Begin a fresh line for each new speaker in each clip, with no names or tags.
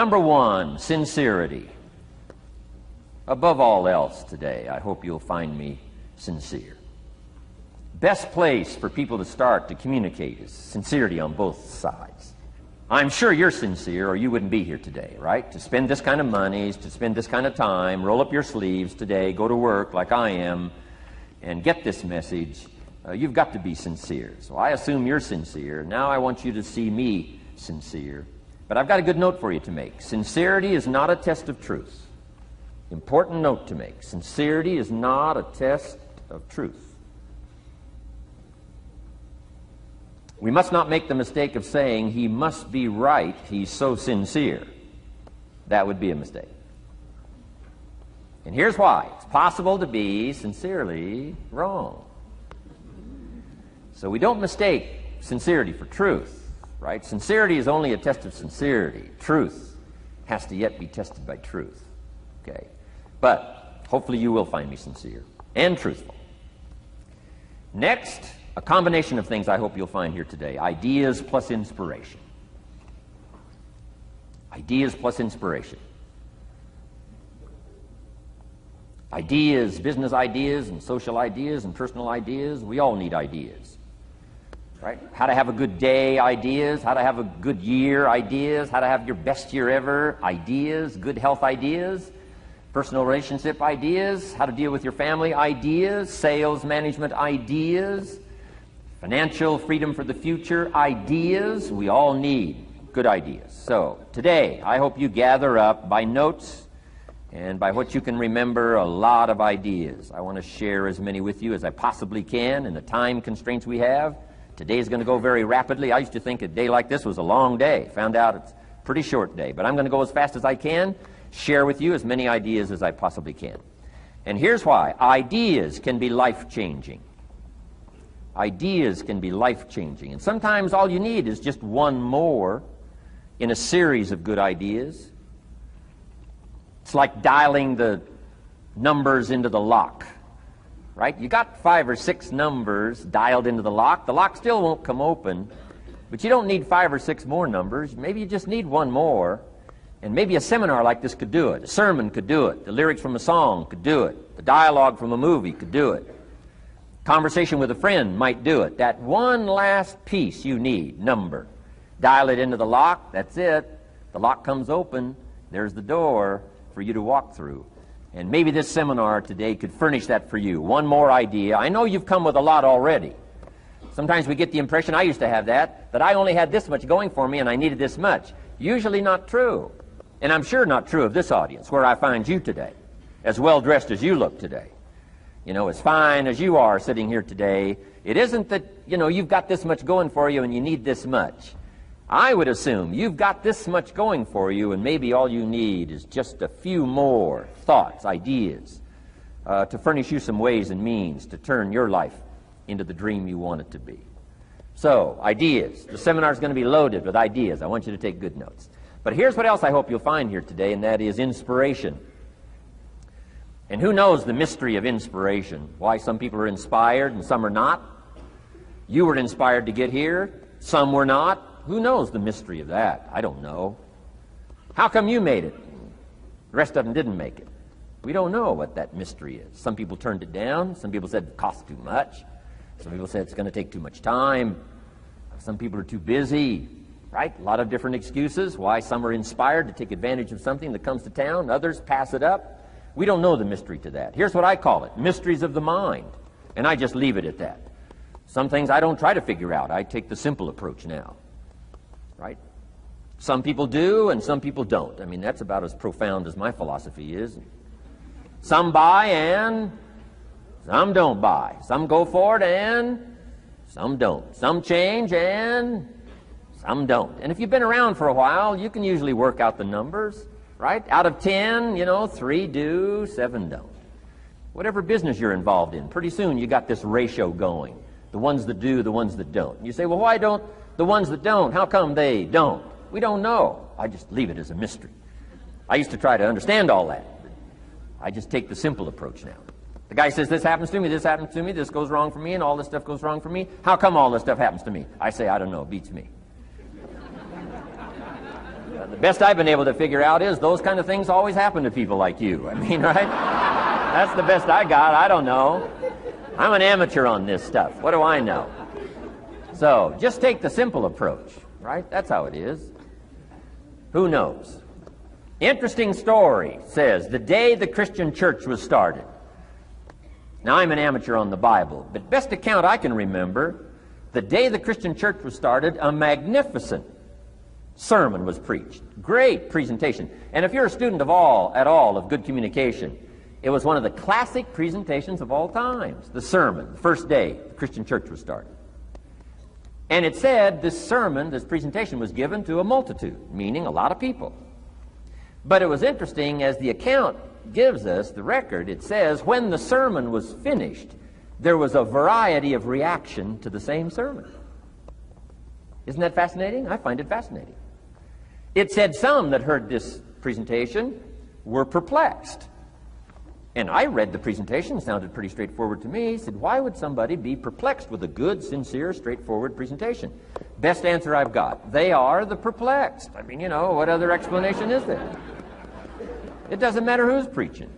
Number one, sincerity. Above all else today, I hope you'll find me sincere. Best place for people to start to communicate is sincerity on both sides. I'm sure you're sincere or you wouldn't be here today, right? To spend this kind of money, to spend this kind of time, roll up your sleeves today, go to work like I am, and get this message. You've got to be sincere. So I assume you're sincere. Now I want you to see me sincere. But I've got a good note for you to make. Sincerity is not a test of truth. Important note to make. Sincerity is not a test of truth. We must not make the mistake of saying he must be right, he's so sincere. That would be a mistake. And here's why. It's possible to be sincerely wrong. So we don't mistake sincerity for truth. Right? Sincerity is only a test of sincerity. Truth has to yet be tested by truth. Okay? But hopefully you will find me sincere and truthful. Next, a combination of things I hope you'll find here today. Ideas plus inspiration. Ideas plus inspiration. Ideas, business ideas and social ideas and personal ideas. We all need ideas. Right? How to have a good day ideas, how to have a good year ideas, how to have your best year ever ideas, good health ideas, personal relationship ideas, how to deal with your family ideas, sales management ideas, financial freedom for the future ideas. We all need good ideas. So today I hope you gather up by notes and by what you can remember a lot of ideas. I want to share as many with you as I possibly can in the time constraints we have. Today is going to go very rapidly. I used to think a day like this was a long day. Found out it's a pretty short day. But I'm going to go as fast as I can, share with you as many ideas as I possibly can. And here's why. Ideas can be life-changing. Ideas can be life-changing. And sometimes all you need is just one more in a series of good ideas. It's like dialing the numbers into the lock. Right? You got 5 or 6 numbers dialed into the lock. The lock still won't come open, but you don't need 5 or 6 more numbers. Maybe you just need one more, and maybe a seminar like this could do it. A sermon could do it. The lyrics from a song could do it. The dialogue from a movie could do it. Conversation with a friend might do it. That one last piece you need, number. Dial it into the lock. That's it. The lock comes open. There's the door for you to walk through. And maybe this seminar today could furnish that for you. One more idea. I know you've come with a lot already. Sometimes we get the impression, I used to have that I only had this much going for me and I needed this much. Usually not true. And I'm sure not true of this audience, where I find you today, as well dressed as you look today. You know, as fine as you are sitting here today. It isn't that, you've got this much going for you and you need this much. I would assume you've got this much going for you, and maybe all you need is just a few more thoughts, ideas, to furnish you some ways and means to turn your life into the dream you want it to be. So, ideas. The seminar is going to be loaded with ideas. I want you to take good notes. But here's what else I hope you'll find here today, and that is inspiration. And who knows the mystery of inspiration? Why some people are inspired and some are not? You were inspired to get here. Some were not. Who knows the mystery of that? I don't know. How come you made it? The rest of them didn't make it. We don't know what that mystery is. Some people turned it down. Some people said it costs too much. Some people said it's going to take too much time. Some people are too busy. Right? A lot of different excuses why some are inspired to take advantage of something that comes to town. Others pass it up. We don't know the mystery to that. Here's what I call it. Mysteries of the mind. And I just leave it at that. Some things I don't try to figure out. I take the simple approach now. Right? Some people do and some people don't. I mean, that's about as profound as my philosophy is. Some buy and some don't buy. Some go for it and some don't. Some change and some don't. And if you've been around for a while, you can usually work out the numbers, right? Out of 10, 3 do, 7 don't. Whatever business you're involved in, pretty soon you got this ratio going. The ones that do, the ones that don't. And you say, well, why don't the ones that don't, how come they don't? We don't know. I just leave it as a mystery. I used to try to understand all that. I just take the simple approach now. The guy says, this happens to me, this goes wrong for me, and all this stuff goes wrong for me. How come all this stuff happens to me? I say, I don't know, it beats me. The best I've been able to figure out is those kind of things always happen to people like you. I mean, right? That's the best I got. I don't know. I'm an amateur on this stuff. What do I know? So, just take the simple approach, right? That's how it is. Who knows? Interesting story says the day the Christian church was started. Now, I'm an amateur on the Bible, but best account I can remember, the day the Christian church was started, a magnificent sermon was preached. Great presentation. And if you're a student at all of good communication, it was one of the classic presentations of all times. The sermon, the first day the Christian church was started. And it said this sermon, this presentation was given to a multitude, meaning a lot of people. But it was interesting, as the account gives us, the record, it says, when the sermon was finished, there was a variety of reaction to the same sermon. Isn't that fascinating? I find it fascinating. It said some that heard this presentation were perplexed. And I read the presentation, it sounded pretty straightforward to me. Said, why would somebody be perplexed with a good, sincere, straightforward presentation? Best answer I've got. They are the perplexed. I mean, what other explanation is there? It doesn't matter who's preaching.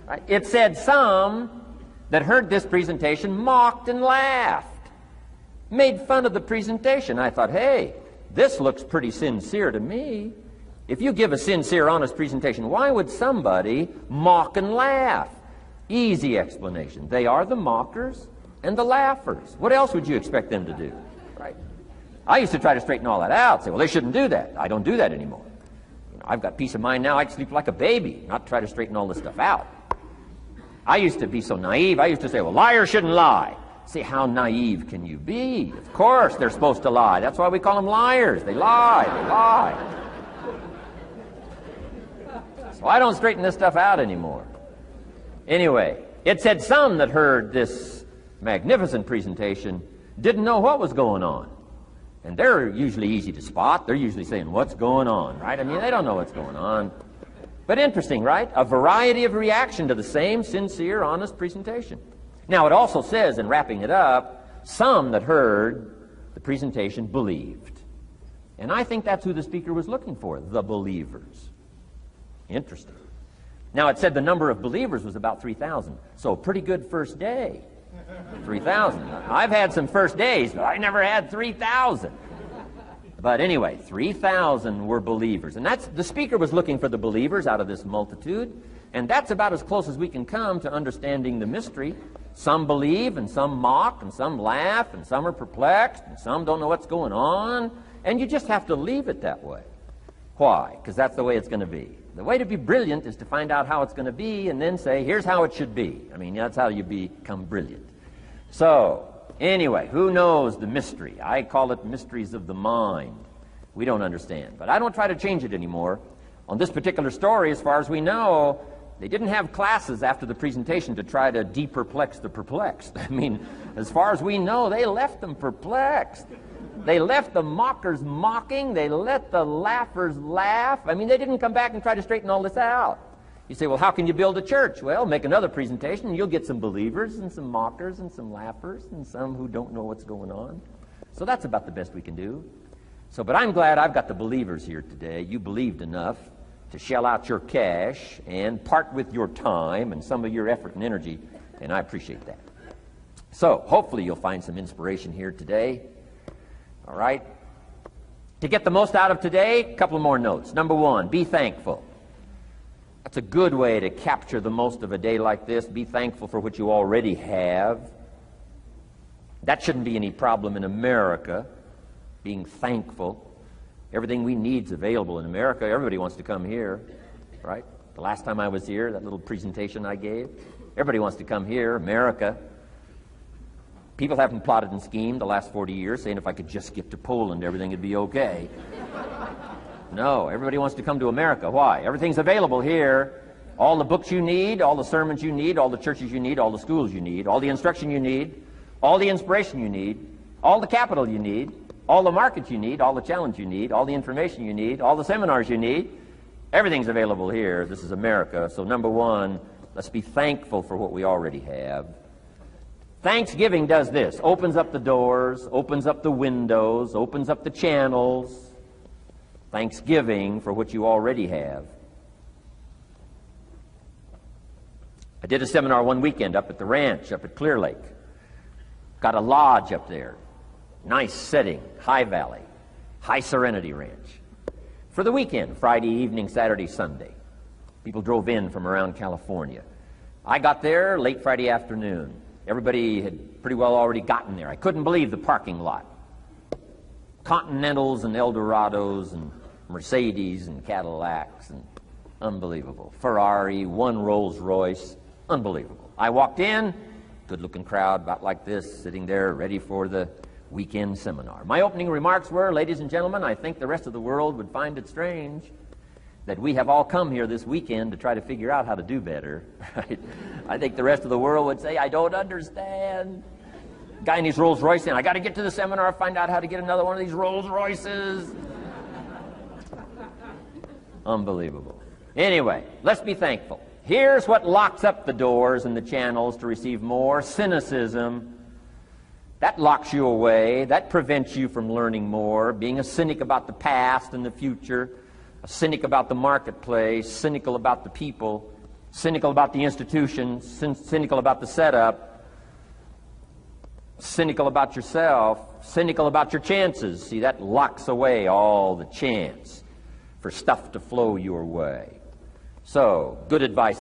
Right? It said some that heard this presentation mocked and laughed, made fun of the presentation. I thought, hey, this looks pretty sincere to me. If you give a sincere, honest presentation, why would somebody mock and laugh? Easy explanation. They are the mockers and the laughers. What else would you expect them to do? Right? I used to try to straighten all that out, say, well, they shouldn't do that. I don't do that anymore. I've got peace of mind now. I can sleep like a baby, not try to straighten all this stuff out. I used to be so naive. I used to say, well, liars shouldn't lie. See, how naive can you be? Of course they're supposed to lie. That's why we call them liars. They lie. They lie. So I don't straighten this stuff out anymore. Anyway, it said some that heard this magnificent presentation didn't know what was going on. And they're usually easy to spot. They're usually saying, what's going on, right? I mean, they don't know what's going on. But interesting, right? A variety of reaction to the same sincere, honest presentation. Now, it also says, in wrapping it up, some that heard the presentation believed. And I think that's who the speaker was looking for, the believers. Interesting. Now, it said the number of believers was about 3,000. So, a pretty good first day. 3,000. I've had some first days, but I never had 3,000. But anyway, 3,000 were believers. And the speaker was looking for the believers out of this multitude. And that's about as close as we can come to understanding the mystery. Some believe, and some mock, and some laugh, and some are perplexed, and some don't know what's going on. And you just have to leave it that way. Why? Because that's the way it's going to be. The way to be brilliant is to find out how it's going to be and then say, here's how it should be. I mean, that's how you become brilliant. So, anyway, who knows the mystery? I call it mysteries of the mind. We don't understand. But I don't try to change it anymore. On this particular story, as far as we know, they didn't have classes after the presentation to try to de-perplex the perplexed. I mean, as far as we know, they left them perplexed. They left the mockers mocking. They let the laughers laugh. I mean, they didn't come back and try to straighten all this out. You say, well, how can you build a church? Well, make another presentation, and you'll get some believers and some mockers and some laughers and some who don't know what's going on. So that's about the best we can do. So, but I'm glad I've got the believers here today. You believed enough to shell out your cash and part with your time and some of your effort and energy, and I appreciate that. So, hopefully you'll find some inspiration here today. All right? To get the most out of today, a couple more notes. Number one, be thankful. That's a good way to capture the most of a day like this. Be thankful for what you already have. That shouldn't be any problem in America, being thankful. Everything we need is available in America. Everybody wants to come here, right? The last time I was here, that little presentation I gave, everybody wants to come here, America. People haven't plotted and schemed the last 40 years saying if I could just get to Poland, everything would be okay. No, everybody wants to come to America. Why? Everything's available here. All the books you need, all the sermons you need, all the churches you need, all the schools you need, all the instruction you need, all the inspiration you need, all the capital you need, all the markets you need, all the challenge you need, all the information you need, all the seminars you need. Everything's available here. This is America. So number one, let's be thankful for what we already have. Thanksgiving does this. Opens up the doors, opens up the windows, opens up the channels. thanksgiving for what you already have. I did a seminar one weekend up at the ranch, up at Clear Lake. Got a lodge up there. Nice setting, high valley, high serenity ranch. For the weekend, Friday evening, Saturday, Sunday. People drove in from around California. I got there late Friday afternoon. Everybody had pretty well already gotten there. I couldn't believe the parking lot. Continentals and Eldorados and Mercedes and Cadillacs and unbelievable. Ferrari, one Rolls Royce, unbelievable. I walked in, good-looking crowd about like this, sitting there ready for the weekend seminar. My opening remarks were, ladies and gentlemen, I think the rest of the world would find it strange that we have all come here this weekend to try to figure out how to do better. Right? I think the rest of the world would say, I don't understand. Guy in his Rolls Royce saying, I got to get to the seminar, find out how to get another one of these Rolls Royces. Unbelievable. Anyway, let's be thankful. Here's what locks up the doors and the channels to receive more: cynicism. That locks you away. That prevents you from learning more. Being a cynic about the past and the future, a cynic about the marketplace, cynical about the people, cynical about the institutions, cynical about the setup, cynical about yourself, cynical about your chances. See, that locks away all the chance for stuff to flow your way. So, good advice